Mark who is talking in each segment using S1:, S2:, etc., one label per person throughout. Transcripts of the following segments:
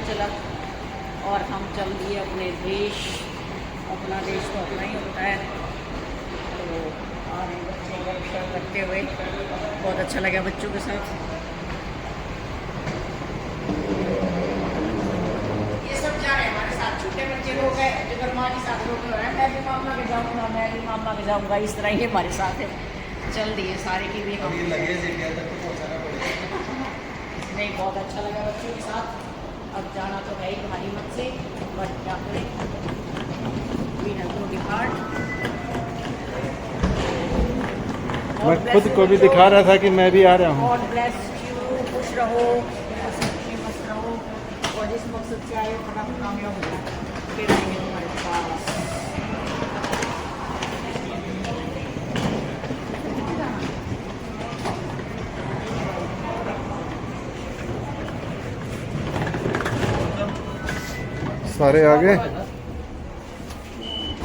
S1: चला और हम चल दिए अपने देश। अपना देश तो अपना ही होता है। तो आ रहे बच्चे वर्कशॉप करते हुए, बहुत अच्छा लगा बच्चों के साथ। ये सब जा रहे हैं हमारे साथ, छोटे बच्चे लोग हैं, जिधर माँ के साथ लोग हैं, मैं भी मामा के जाऊँगा, मैं भी मामा के जाऊँगा, इस तरह ही हमारे साथ है। चल दिए सारे की भी हम
S2: लगेज इंडिया तक तो पहुँचाना पड़ेगा।
S1: नहीं, बहुत अच्छा लगा बच्चों के साथ। अब जाना तो है ही भारी मत से, बट क्या करें, वी हैव टू डिपार्ट।
S3: मैं खुद को भी दिखा रहा था कि मैं भी आ रहा हूँ।
S1: गॉड ब्लेस यू, खुश रहो, मस्त रहो, और जिस मकसद से आए फटाफट कामयाब हो जाए, फिर आएंगे तुम्हारे पास।
S3: सारे आ गए।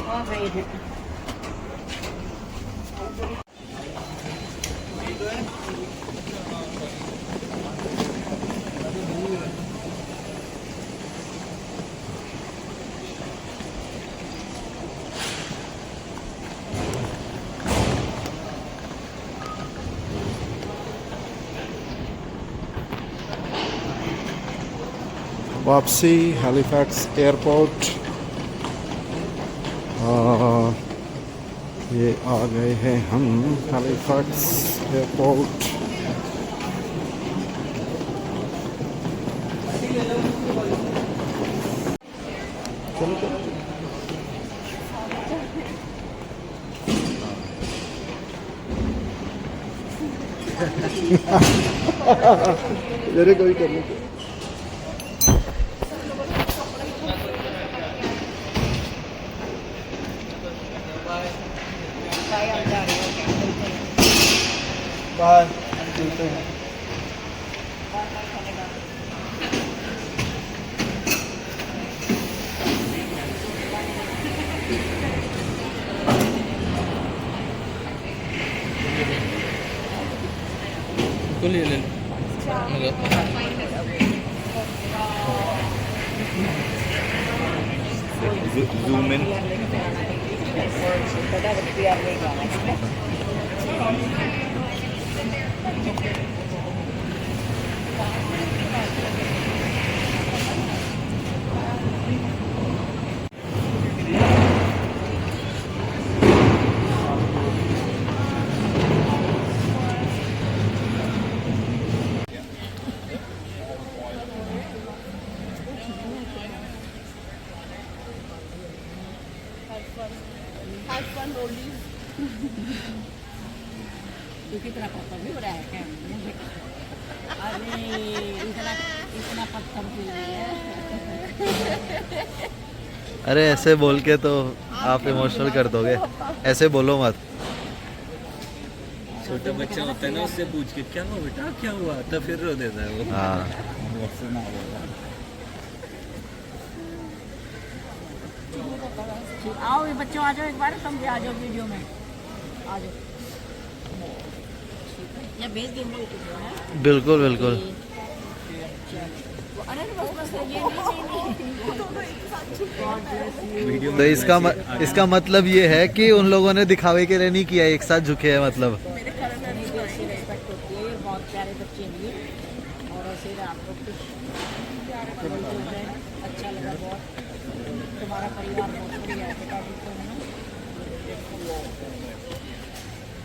S1: आ गए हैं।
S3: वापसी हैलिफैक्स एयरपोर्ट। ये आ गए हैं हम हैलिफैक्स एयरपोर्ट। चलो चलो कोई करने को। बाहर चलते हैं।
S2: तो ले ले जूम इन।
S1: कितना पत्थर भी हो रहा है क्या? अरे इतना इतना पत्थर भी है।
S2: अरे ऐसे बोल के तो आप इमोशनल कर दोगे, ऐसे बोलो मत।
S4: छोटा बच्चा होता है ना, उससे पूछ के क्या हुआ बेटा, क्या हुआ, तो फिर रो देता है वो।
S2: हाँ
S1: आओ ये बच्चों, आ जाओ एक बार, तुम भी आ जाओ वीडियो में, आ जाओ। या भेज देंगे यूट्यूब है।
S2: बिल्कुल बिल्कुल।
S1: अरे बस बस ये
S4: वीडियो
S2: तो इसका मतलब ये है कि उन लोगों ने दिखावे के लिए नहीं किया, एक साथ झुके हैं मतलब।
S1: मेरे घर में भी ऐसी रिस्पेक्ट होती है, बहुत प्यारे बच्चे हैं और ऐसे ही आप लोग कुछ अच्छा लगा बहुत। तुम्हारा परिवार बहुत बढ़िया है, बेटा भी तो है ना,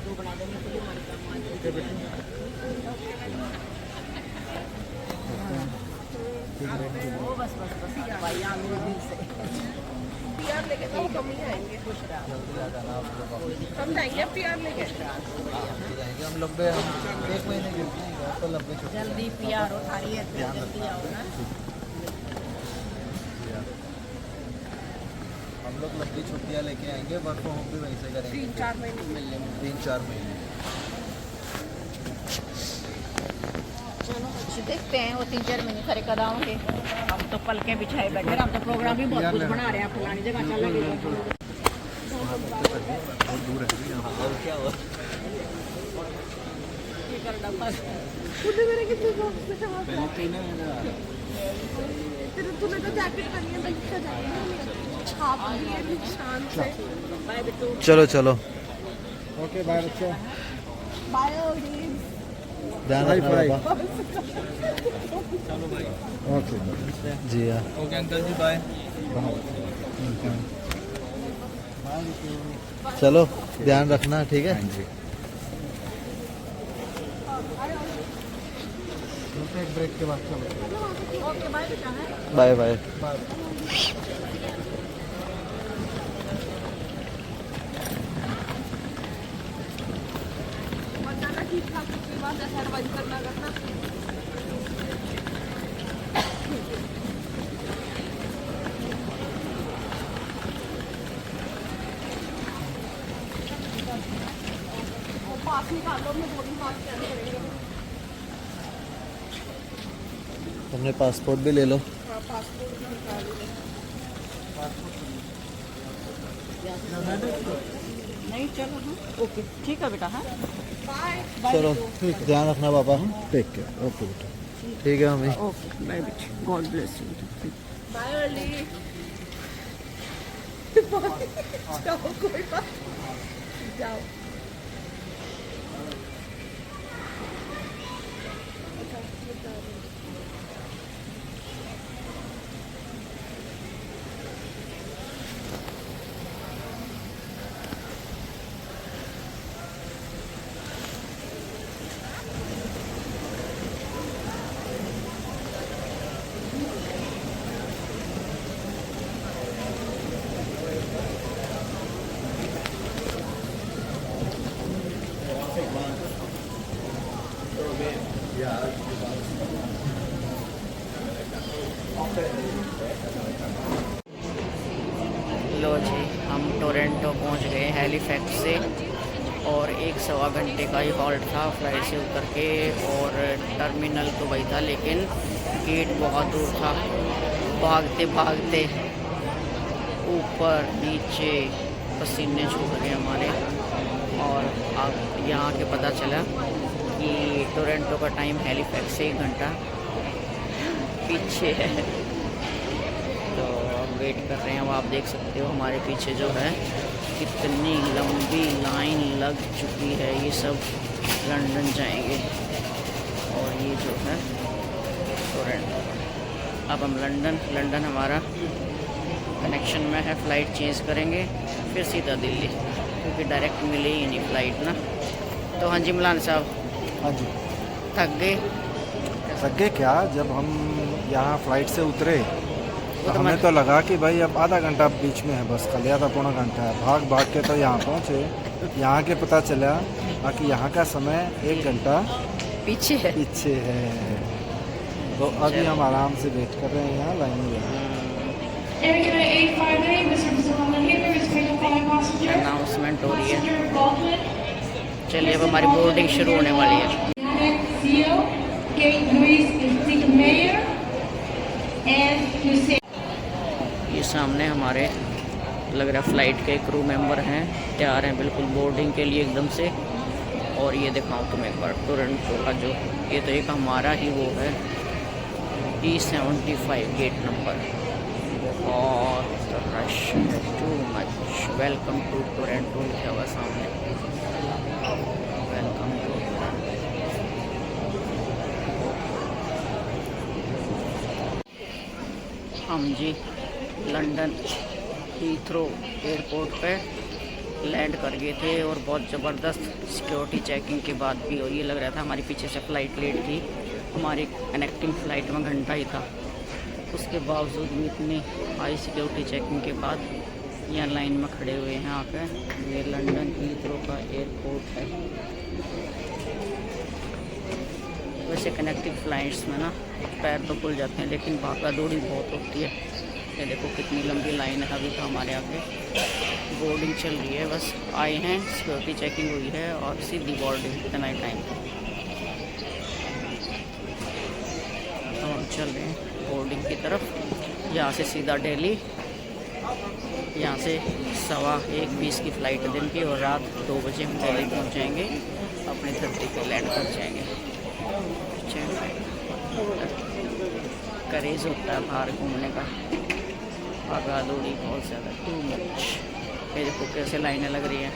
S1: तो बना देंगे तो हमारे काम आ जाएगा। वो बस बस बस भाई यहाँ मेरे दिल से
S5: पीआर लेके तो हम ही आएंगे।
S1: खुश रहा।
S5: हम जाएंगे पीआर लेके।
S2: हम लंबे एक महीने के तो लंबे
S1: जल्दी पीआर हो थारी है, जल्दी आओ ना।
S2: हम लोग लंबी छुट्टियां लेके आएंगे, वर्क फ्रॉम होम भी वहीं से करेंगे।
S5: 3-4 महीने मिल लेंगे।
S2: 3-4 महीने।
S1: चलो अच्छी देखते हैं, वो 3-4 महीने खरे कद आओगे। हम तो पल के बिछाए बैठे, हम तो प्रोग्राम भी बहुत कुछ बना रहे हैं, फलानी जगह चल लगे।
S2: बहुत दूर है और क्या हुआ?
S5: खुद मेरे कितने दोस्त हैं।
S4: पहले तो ना
S5: तेरे तूने तो जैकेट पहनी है, बंद का जैकेट छाप दी है निशान से। बाय बिट्टू।
S2: चलो चलो,
S3: ओके बाय बच्चों।
S5: Bye audience.
S2: ध्यान
S3: Bye,
S2: रखना
S3: bye.
S2: बाबा।
S3: ओके
S2: जी हाँ,
S4: ओके अंकल जी बाय।
S2: चलो ध्यान रखना, ठीक है।
S3: एक ब्रेक के बाद चलो।
S5: ओके बाय बेटा है।
S2: Bye bye.
S5: बताना ठीक ठाक कितनी बार ऐसा एडवाइस करना करना। वो पास निकालो, मैं बोर्डिंग पास स्कैन करेंगे।
S2: तुमने पासपोर्ट भी ले लो।
S5: हाँ पासपोर्ट भी निकाल लो।
S1: नहीं चलो हाँ ओके ठीक है बेटा हाँ
S5: बाय।
S2: चलो ध्यान रखना पापा।
S3: Take care. ओके बेटा।
S2: ठीक है मम्मी।
S1: ओके बाय बेटा, God bless you.
S5: Bye early. जाओ कोई बात नहीं। जाओ।
S1: लो जी, हम टोरंटो पहुंच गए हैलीफैक्स से, और 1-1.25 घंटे का ही हॉल्ट था फ्लाइट से उतर के, और टर्मिनल तो वही था लेकिन गेट बहुत दूर था। भागते भागते ऊपर नीचे पसीने छूट गए हमारे, और अब यहाँ के पता चला कि टोरंटो का टाइम हैलीफैक्स से 1 घंटा पीछे है। तो अब वेट कर रहे हैं। अब आप देख सकते हो हमारे पीछे जो है कितनी लंबी लाइन लग चुकी है। ये सब लंदन जाएंगे, और ये जो है टोरंटो। अब हम लंदन हमारा कनेक्शन में है, फ़्लाइट चेंज करेंगे फिर सीधा दिल्ली, क्योंकि डायरेक्ट मिले ही नहीं फ़्लाइट ना। तो हाँ जी मलान साहब,
S3: हाँ जी।
S1: थक गए?
S3: थक गए क्या? जब हम यहाँ फ्लाइट से उतरे तो
S1: तो
S3: हमें तो लगा कि भाई अब आधा घंटा बीच में है, बस कल आधा पौना घंटा है। भाग भाग के तो यहाँ पहुँचे। यहाँ के पता चला कि यहाँ का समय 1 घंटा
S1: पीछे है।
S3: पीछे है। तो अभी हम आराम से वेट कर रहे हैं यहाँ लाइन में।
S1: अनाउंसमेंट हो रही है। चलिए अब हमारी बोर्डिंग शुरू होने वाली है। ये सामने हमारे लग रहा है फ़्लाइट के क्रू मेंबर हैं, तैयार हैं बिल्कुल बोर्डिंग के लिए एकदम से। और ये दिखाऊँ तुम्हें एक बार टोरंटो का जो, ये तो एक हमारा ही वो है E75 गेट नंबर। बहुत रश है, too much. Welcome to Toronto लिखा हुआ सामने, वेलकम टू। हम जी लंदन हीथ्रो एयरपोर्ट पे लैंड कर गए थे, और बहुत ज़बरदस्त सिक्योरिटी चेकिंग के बाद भी, और ये लग रहा था हमारी पीछे से फ़्लाइट लेट थी, हमारी कनेक्टिंग फ़्लाइट में घंटा ही था। उसके बावजूद भी इतनी हाई सिक्योरिटी चेकिंग के बाद यहाँ लाइन में खड़े हुए हैं आकर। ये लंदन हीथ्रो का एयरपोर्ट है। वैसे कनेक्टिंग फ़्लाइट्स में ना पैर तो खुल जाते हैं, लेकिन भागा दौड़ी बहुत होती है। ये देखो कितनी लंबी लाइन है। अभी तो हमारे आगे बोर्डिंग चल रही है, बस आए हैं, सिक्योरिटी चेकिंग हुई है और सीधी बोर्डिंग। इतना ही टाइम तो हम चल रहे हैं बोर्डिंग की तरफ। यहाँ से सीधा दिल्ली, यहाँ से 1:15 की फ़्लाइट है दिन की, और रात 2 बजे हम दिल्ली पहुँच जाएंगे, अपनी धरती पर लैंड कर जाएंगे। क्रेज होता है बाहर घूमने का, भागा दौड़ी बहुत ज़्यादा, टू मच। ये देखो कैसे लाइनें लग रही हैं,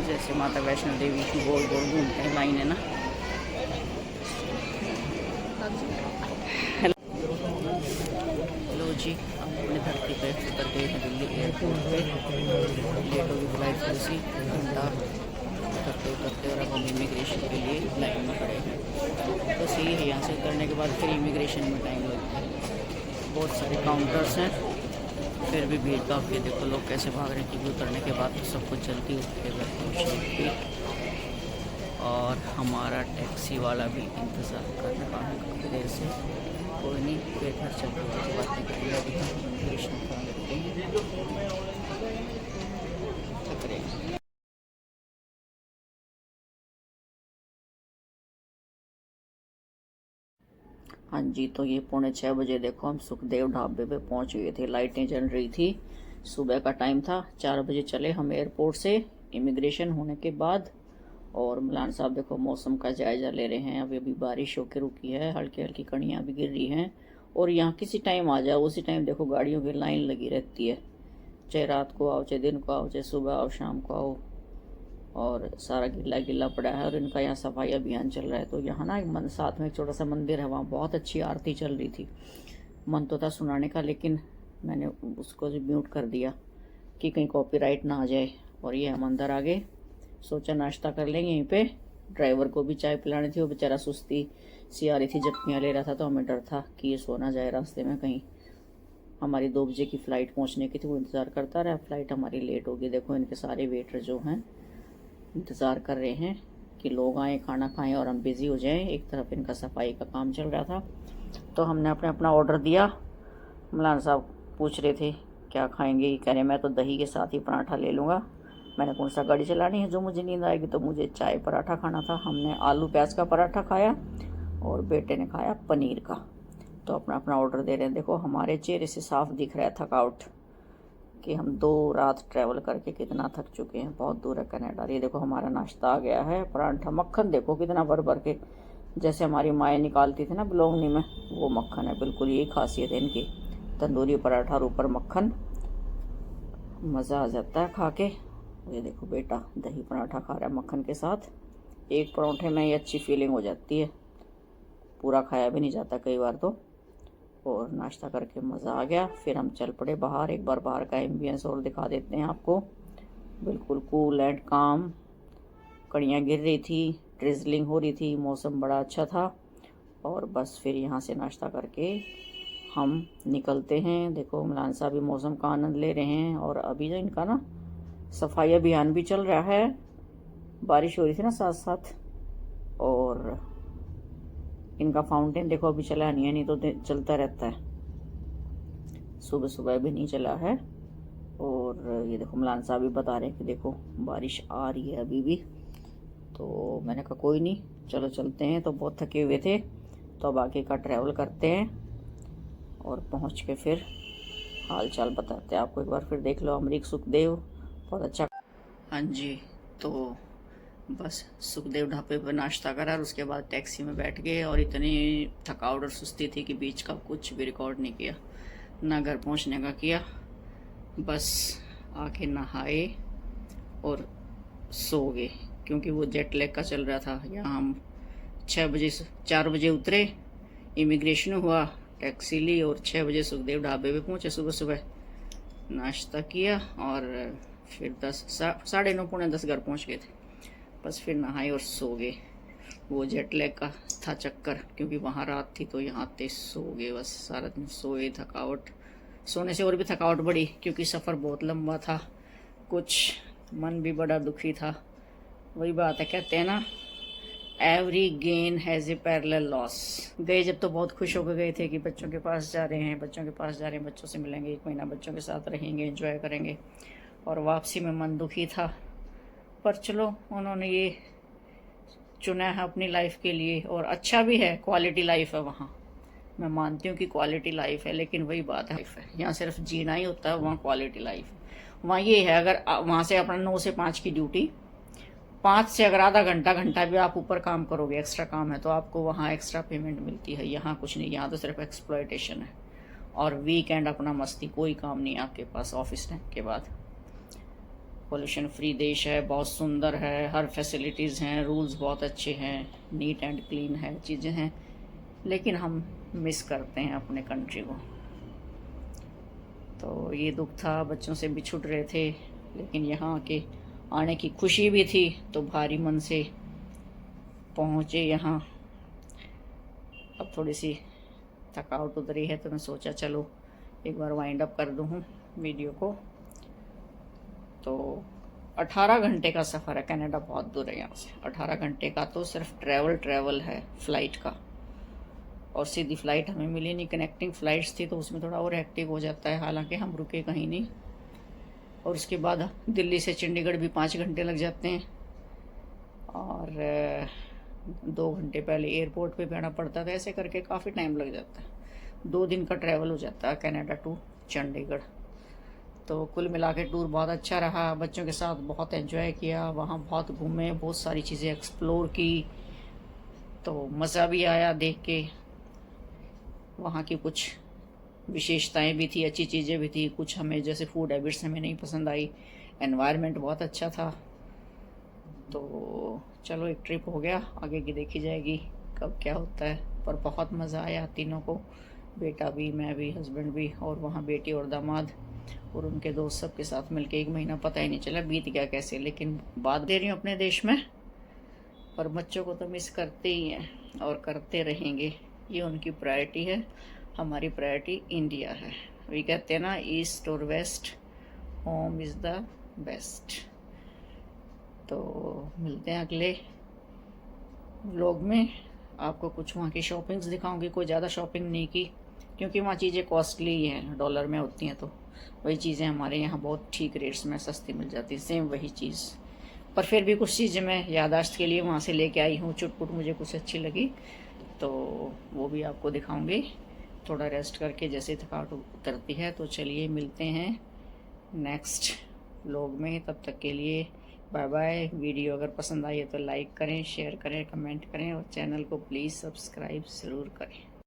S1: जैसे माता वैष्णो देवी की गोल गोल घूमते हैं लाइनें ना। हेलो जी, हम अपनी धरती पे उतर गए हैं दिल्ली एयरपोर्ट पे। लेट होगी फ्लाइट थोड़ी सी, घंटा उतरते उतरते, और अब हम इमिग्रेशन के लिए लाइन में खड़े हैं। तो सही है, यहाँ से उतरने के बाद फिर इमिग्रेशन में टाइम लगता है। बहुत सारे काउंटर्स हैं, फिर भी भीड़ काफ़ी है। देखो लोग कैसे भाग रहे हैं, क्योंकि उतरने के बाद तो सब कुछ जल्दी उठ के घर पहुँचने। और हमारा टैक्सी वाला भी इंतज़ार कर रहा है काफ़ी देर से। कोई नहीं, फिर घर चलते हुए बातें करेंगे। अभी हम इमिग्रेशन करा लेते हैं, थक रहे हैं। हाँ जी, तो ये 6:45 बजे देखो हम सुखदेव ढाबे पे पहुंच गए थे। लाइटें जल रही थी, सुबह का टाइम था। 4 बजे चले हम एयरपोर्ट से इमिग्रेशन होने के बाद। और मलान साहब देखो मौसम का जायज़ा ले रहे हैं। अभी अभी बारिश होकर रुकी है, हल्की हल्की कणियाँ भी गिर रही हैं। और यहाँ किसी टाइम आ जाओ, उसी टाइम देखो गाड़ियों की लाइन लगी रहती है, चाहे रात को आओ, चाहे दिन को आओ, चाहे सुबह आओ, शाम को आओ। और सारा गिल्ला गिल्ला पड़ा है, और इनका यहाँ सफाई अभियान चल रहा है। तो यहाँ ना एक साथ में एक छोटा सा मंदिर है, वहाँ बहुत अच्छी आरती चल रही थी। मन तो था सुनाने का, लेकिन मैंने उसको म्यूट कर दिया कि कहीं कॉपीराइट ना आ जाए। और ये हम अंदर आ गए, सोचा नाश्ता कर लेंगे यहीं पे। ड्राइवर को भी चाय पिलानी थी, वो बेचारा सुस्ती सी आ रही थी, जपनियाँ ले रहा था। तो हमें डर था कि ये सो ना जाए रास्ते में कहीं। हमारी 2 बजे की फ़्लाइट पहुँचने की थी, वो इंतज़ार करता रहा। फ़्लाइट हमारी लेट हो गई। देखो इनके सारे वेटर जो हैं इंतज़ार कर रहे हैं कि लोग आएँ, खाना खाएं और हम बिज़ी हो जाएं। एक तरफ इनका सफाई का काम चल रहा था। तो हमने अपना ऑर्डर दिया। मलान साहब पूछ रहे थे क्या खाएंगे, कह रहे मैं तो दही के साथ ही पराठा ले लूँगा। मैंने कौन सा गाड़ी चलानी है जो मुझे नींद आएगी, तो मुझे चाय पराठा खाना था। हमने आलू प्याज का पराठा खाया और बेटे ने खाया पनीर का। तो अपना ऑर्डर दे रहे हैं। देखो हमारे चेहरे से साफ दिख रहा है थकावट, कि हम 2 रात ट्रैवल करके कितना थक चुके हैं। बहुत दूर है कनाडा। ये देखो हमारा नाश्ता आ गया है, पराठा। मक्खन देखो कितना भर भर के, जैसे हमारी माएँ निकालती थी ना बिलोंगनी में, वो मक्खन है बिल्कुल। यही खासियत है इनकी, तंदूरी पराठा और ऊपर मक्खन। मज़ा आ जाता है खा के। ये देखो बेटा दही पराठा खा रहा है मक्खन के साथ। एक पराठे में ही अच्छी फीलिंग हो जाती है, पूरा खाया भी नहीं जाता कई बार तो। और नाश्ता करके मज़ा आ गया। फिर हम चल पड़े बाहर। एक बार बाहर का एम्बियंस और दिखा देते हैं आपको। बिल्कुल कूल एंड काम, कड़ियाँ गिर रही थी, ड्रिजलिंग हो रही थी, मौसम बड़ा अच्छा था। और बस फिर यहाँ से नाश्ता करके हम निकलते हैं। देखो मलान साहब भी मौसम का आनंद ले रहे हैं। और अभी जो इनका ना सफाई अभियान भी चल रहा है। बारिश हो रही थी ना साथ साथ। और इनका फाउंटेन देखो अभी चला नहीं है, नहीं तो चलता रहता है। सुबह सुबह भी नहीं चला है। और ये देखो मलान साहब भी बता रहे हैं कि देखो बारिश आ रही है अभी भी। तो मैंने कहा कोई नहीं, चलो चलते हैं। तो बहुत थके हुए थे, तो अब आगे का ट्रैवल करते हैं और पहुंच के फिर हाल चाल बताते हैं आपको। एक बार फिर देख लो अमरीक सुखदेव, बहुत अच्छा। हाँ जी, तो बस सुखदेव ढाबे पर नाश्ता करा और उसके बाद टैक्सी में बैठ गए। और इतनी थकावट और सुस्ती थी कि बीच का कुछ भी रिकॉर्ड नहीं किया, ना घर पहुंचने का किया। बस आके नहाए और सो गए, क्योंकि वो जेट लैग का चल रहा था। यहाँ हम 4 बजे उतरे, इमिग्रेशन हुआ, टैक्सी ली और 6 बजे सुखदेव ढाबे पे पहुँचे। सुबह सुबह नाश्ता किया और फिर 9:30 पौने 10 घर पहुँच गए थे। बस फिर नहाए और सो गए। वो जेट लैग का था चक्कर, क्योंकि वहाँ रात थी तो यहाँ आते सो गए। बस सारा दिन सोए। थकावट, सोने से और भी थकावट बढ़ी, क्योंकि सफ़र बहुत लंबा था। कुछ मन भी बड़ा दुखी था। वही बात है, कहते हैं ना every gain has a parallel loss. गए जब तो बहुत खुश होकर गए थे कि बच्चों के पास जा रहे हैं, बच्चों से मिलेंगे, 1 महीना बच्चों के साथ रहेंगे, एंजॉय करेंगे। और वापसी में मन दुखी था। पर चलो उन्होंने ये चुना है अपनी लाइफ के लिए, और अच्छा भी है, क्वालिटी लाइफ है वहाँ। मैं मानती हूँ कि क्वालिटी लाइफ है, लेकिन वही बात है, यहाँ सिर्फ जीना ही होता है, वहाँ क्वालिटी लाइफ है। वहाँ ये है, अगर वहाँ से अपना 9 से 5 की ड्यूटी, 5 से अगर आधा घंटा भी आप ऊपर काम करोगे, एक्स्ट्रा काम है, तो आपको वहाँ एक्स्ट्रा पेमेंट मिलती है। यहाँ कुछ नहीं, यहाँ तो सिर्फ एक्सप्लॉयटेशन है। और वीकेंड अपना मस्ती, कोई काम नहीं आपके पास ऑफिस टाइम के बाद। पोल्यूशन फ्री देश है, बहुत सुंदर है, हर फैसिलिटीज़ हैं, रूल्स बहुत अच्छे हैं, नीट एंड क्लीन है, चीज़ें हैं। लेकिन हम मिस करते हैं अपने कंट्री को। तो ये दुख था, बच्चों से भी छूट रहे थे, लेकिन यहाँ आके आने की खुशी भी थी, तो भारी मन से पहुँचे यहाँ। अब थोड़ी सी थकावट उतरी है, तो मैं सोचा चलो एक बार वाइंड अप कर दूँ वीडियो को। तो 18 घंटे का सफ़र है, कनाडा बहुत दूर है यहाँ से। 18 घंटे का तो सिर्फ ट्रैवल है फ्लाइट का, और सीधी फ़्लाइट हमें मिली नहीं। कनेक्टिंग फ़्लाइट्स थी तो उसमें थोड़ा और हेक्टिक हो जाता है, हालांकि हम रुके कहीं नहीं। और उसके बाद दिल्ली से चंडीगढ़ भी 5 घंटे लग जाते हैं, और 2 घंटे पहले एयरपोर्ट पे बैठना पड़ता था। ऐसे करके काफ़ी टाइम लग जाता है। 2 दिन का ट्रैवल हो जाता है कनाडा टू चंडीगढ़। तो कुल मिला के टूर बहुत अच्छा रहा, बच्चों के साथ बहुत एंजॉय किया, वहाँ बहुत घूमे, बहुत सारी चीज़ें एक्सप्लोर की, तो मज़ा भी आया देख के। वहाँ की कुछ विशेषताएं भी थी, अच्छी चीज़ें भी थी, कुछ हमें जैसे फूड हैबिट्स हमें नहीं पसंद आई। एनवायरनमेंट बहुत अच्छा था। तो चलो एक ट्रिप हो गया, आगे की देखी जाएगी कब क्या होता है। पर बहुत मज़ा आया तीनों को, बेटा भी, मैं भी, हस्बैंड भी, और वहाँ बेटी और दामाद और उनके दोस्त सब के साथ मिलके 1 महीना पता ही नहीं चला बीत गया कैसे। लेकिन बात दे रही हूँ अपने देश में, पर बच्चों को तो मिस करते ही हैं और करते रहेंगे। ये उनकी प्रायोरिटी है, हमारी प्रायोरिटी इंडिया है। वी कहते हैं ना, ईस्ट और west, home is the best. तो मिलते हैं अगले व्लॉग में। आपको कुछ वहाँ की शॉपिंग्स दिखाऊंगी। कोई ज़्यादा शॉपिंग नहीं की, क्योंकि वहाँ चीज़ें कॉस्टली ही हैं, डॉलर में होती हैं। तो वही चीज़ें हमारे यहाँ बहुत ठीक रेट्स में सस्ती मिल जाती, सेम वही चीज़। पर फिर भी कुछ चीज़ें मैं याददाश्त के लिए वहाँ से लेके आई हूँ, चुटपुट मुझे कुछ अच्छी लगी, तो वो भी आपको दिखाऊंगी। थोड़ा रेस्ट करके जैसे थकावट उतरती है। तो चलिए मिलते हैं नेक्स्ट व्लॉग में, तब तक के लिए बाय बाय। वीडियो अगर पसंद आई है तो लाइक करें, शेयर करें, कमेंट करें, और चैनल को प्लीज़ सब्सक्राइब ज़रूर करें।